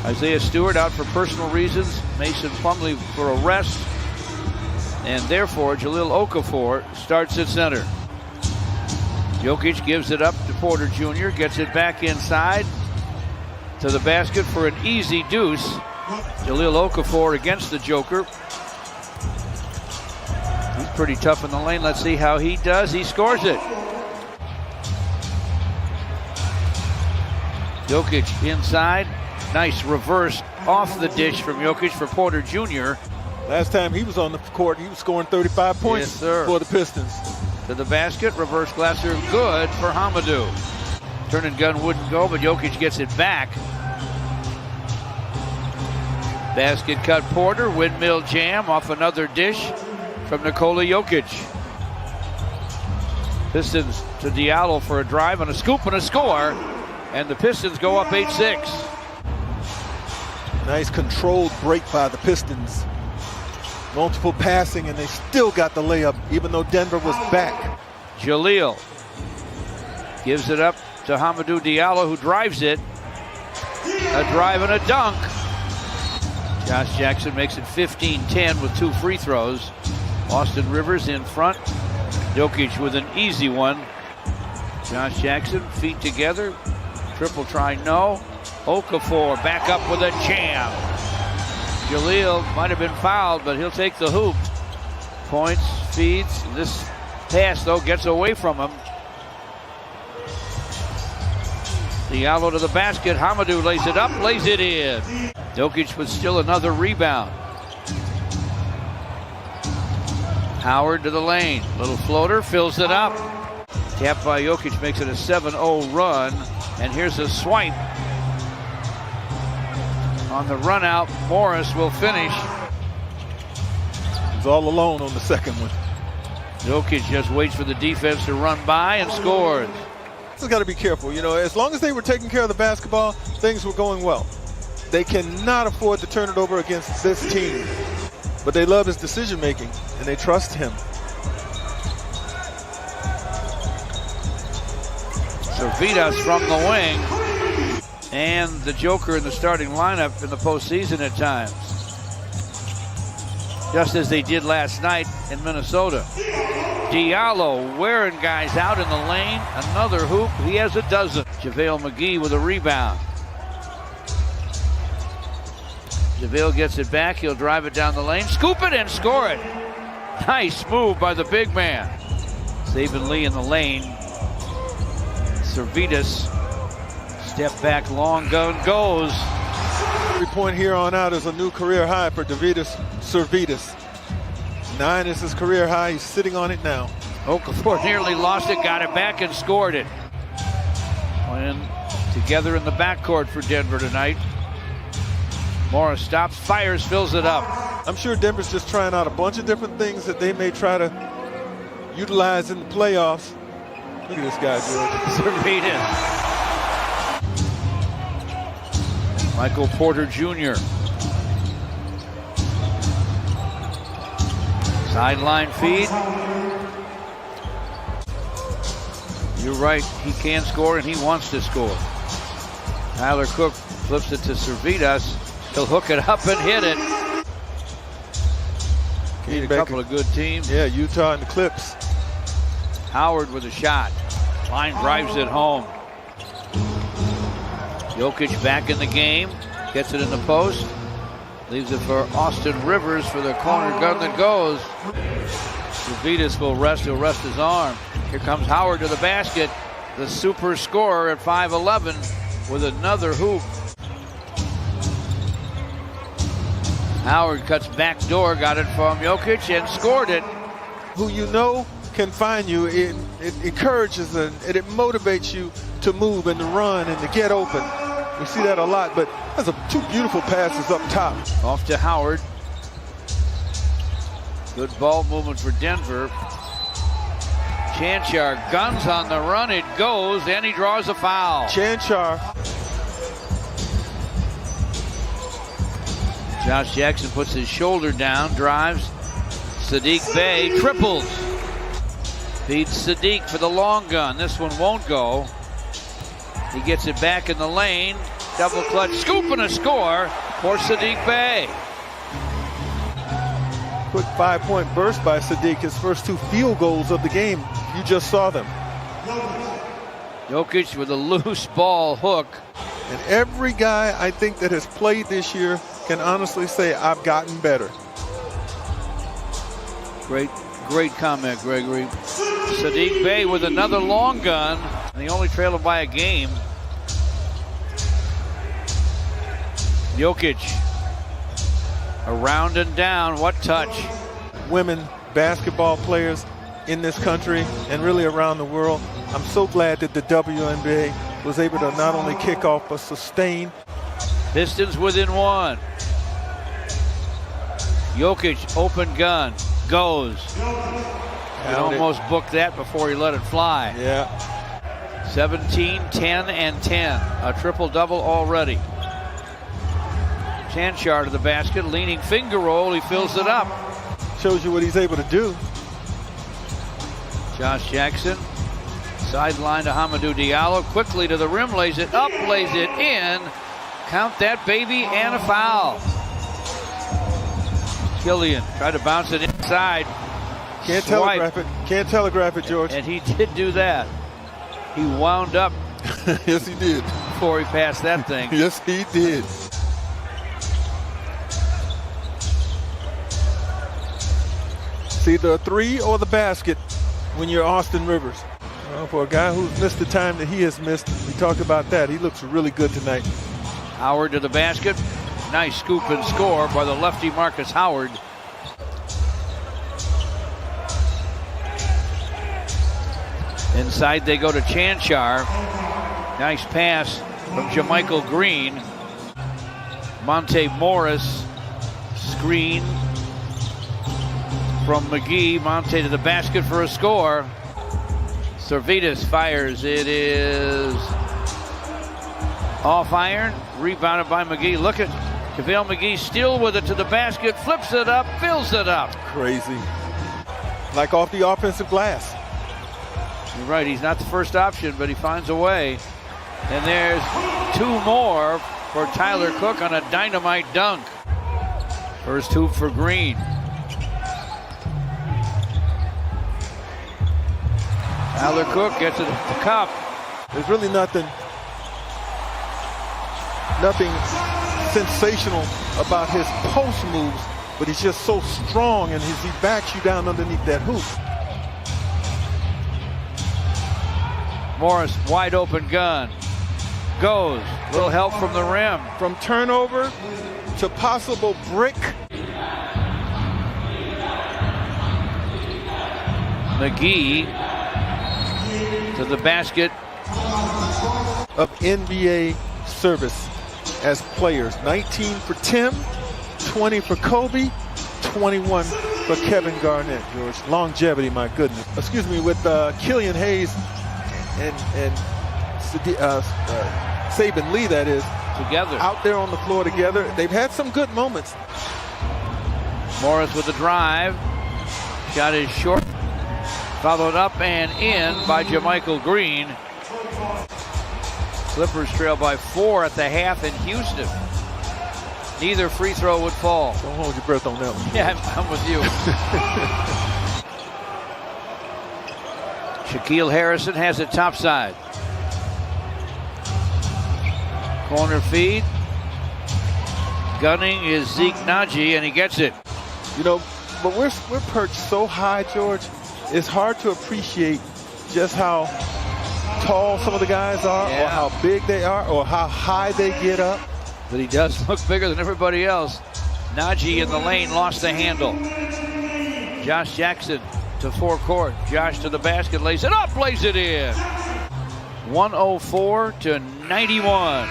Isaiah Stewart out for personal reasons. Mason Plumlee for a rest. And therefore, Jahlil Okafor starts at center. Jokic gives it up to Porter Jr., gets it back inside to the basket for an easy deuce. Jahlil Okafor against the Joker. He's pretty tough in the lane. Let's see how he does. He scores it. Jokic inside. Nice reverse off the dish from Jokic for Porter Jr. Last time he was on the court, he was scoring 35 points for the Pistons. To the basket, reverse glasser, good for Hamidou. Turn and gun wouldn't go, but Jokic gets it back. Basket cut Porter, windmill jam off another dish from Nikola Jokic. Pistons to Diallo for a drive and a scoop and a score, and the Pistons go up 8-6. Nice controlled break by the Pistons. Multiple passing, and they still got the layup, even though Denver was back. Jahlil gives it up to Hamidou Diallo, who drives it. A drive and a dunk. Josh Jackson makes it 15-10 with 2 free throws. Austin Rivers in front. Jokic with an easy one. Josh Jackson, feet together. Triple try, no. Okafor back up with a jam. Jahlil might have been fouled, but he'll take the hoop. Points, feeds. This pass, though, gets away from him. Diallo to the basket. Hamidou lays it up, lays it in. Jokic with still another rebound. Howard to the lane. Little floater, fills it up. Tapped by Jokic makes it a 7-0 run. And here's a swipe. On the run out, Morris will finish. He's all alone on the second one. Jokic just waits for the defense to run by and scores. Just got to be careful. You know, as long as they were taking care of the basketball, things were going well. They cannot afford to turn it over against this team. But they love his decision making, and they trust him. Servitas from the wing. And the Joker in the starting lineup in the postseason at times. Just as they did last night in Minnesota. Diallo wearing guys out in the lane. Another hoop. He has a dozen. JaVale McGee with a rebound. JaVale gets it back. He'll drive it down the lane. Scoop it and score it. Nice move by the big man. Saban Lee in the lane. Servitas. Step back, long gun goes. Every point here on out is a new career high for Dovidas Servitas. 9 is his career high. He's sitting on it now. Okafor nearly lost it, got it back and scored it. Playing together in the backcourt for Denver tonight. Morris stops, fires, fills it up. I'm sure Denver's just trying out a bunch of different things that they may try to utilize in the playoffs. Look at this guy, George. Servitas. Michael Porter Jr. Sideline feed. You're right, he can score and he wants to score. Tyler Cook flips it to Servitas. He'll hook it up and hit it. Need a couple of good teams. Yeah, Utah and the Clips. Howard with a shot. Line drives it home. Jokic back in the game. Gets it in the post. Leaves it for Austin Rivers for the corner gun that goes. Servitas will rest. He'll rest his arm. Here comes Howard to the basket. The super scorer at 5'11" with another hoop. Howard cuts back door. Got it from Jokic and scored it. Who you know can find you. It encourages and it motivates you to move and to run and to get open. We see that a lot, but that's 2 beautiful passes up top. Off to Howard. Good ball movement for Denver. Chanchar guns on the run. It goes, and he draws a foul. Chanchar. Josh Jackson puts his shoulder down, drives. Saddiq Bey triples. Beats Saddiq for the long gun. This one won't go. He gets it back in the lane. double clutch, scoop and a score for Saddiq Bey. Quick 5-point burst by Saddiq. His first 2 field goals of the game. You just saw them. Jokic with a loose ball hook. And every guy I think that has played this year can honestly say, I've gotten better. Great comment, Gregory. Saddiq Bey with another long gun. And they only trail him by a game. Jokic. Around and down. What touch? Women basketball players in this country and really around the world. I'm so glad that the WNBA was able to not only kick off but sustain. Pistons within 1. Jokic, open gun, goes. He almost booked that before he let it fly. Yeah. 17, 10, and 10. A triple-double already. Chanchar to the basket, leaning finger roll. He fills it up. Shows you what he's able to do. Josh Jackson, sideline to Hamidou Diallo. Quickly to the rim, lays it up, lays it in. Count that baby, and a foul. Killian tried to bounce it inside. Can't telegraph it. Can't telegraph it, George. And he did do that. He wound up. Yes, he did. Before he passed that thing. Yes, he did. It's either a 3 or the basket when you're Austin Rivers. Well, for a guy who's missed the time that he has missed, we talked about that. He looks really good tonight. Howard to the basket. Nice scoop and score by the lefty Marcus Howard. Inside they go to Chanchar. Nice pass from Jamichael Green. Monte Morris. Screen from McGee. Monte to the basket for a score. Servetus fires. It is off iron. Rebounded by McGee. Look at JaVale McGee still with it to the basket. Flips it up. Fills it up. Crazy. Like off the offensive glass. You're right. He's not the first option, but he finds a way. And there's 2 more for Tyler Cook on a dynamite dunk. First 2 for Green. Tyler Cook gets it at the cup. There's really nothing sensational about his post moves, but he's just so strong and he backs you down underneath that hoop. Morris, wide open gun. Goes. Little help from the rim. From turnover to possible brick. McGee to the basket. Of NBA service as players. 19 for Tim, 20 for Kobe, 21 for Kevin Garnett, George. Longevity, my goodness. Excuse me, with Killian Hayes and Saban Lee, that is. Together. Out there on the floor together. They've had some good moments. Morris with the drive. Shot is short. Followed up and in by Jamichael Green. Clippers trail by 4 at the half in Houston. Neither free throw would fall. Don't hold your breath on that one. Yeah, I'm with you. Shaquille Harrison has it topside. Corner feed. Gunning is Zeke Naji, and he gets it. You know, but we're perched so high, George. It's hard to appreciate just how tall some of the guys are, or how big they are, or how high they get up. But he does look bigger than everybody else. Naji in the lane lost the handle. Josh Jackson to forecourt. Josh to the basket, lays it up, lays it in. 104 to 91.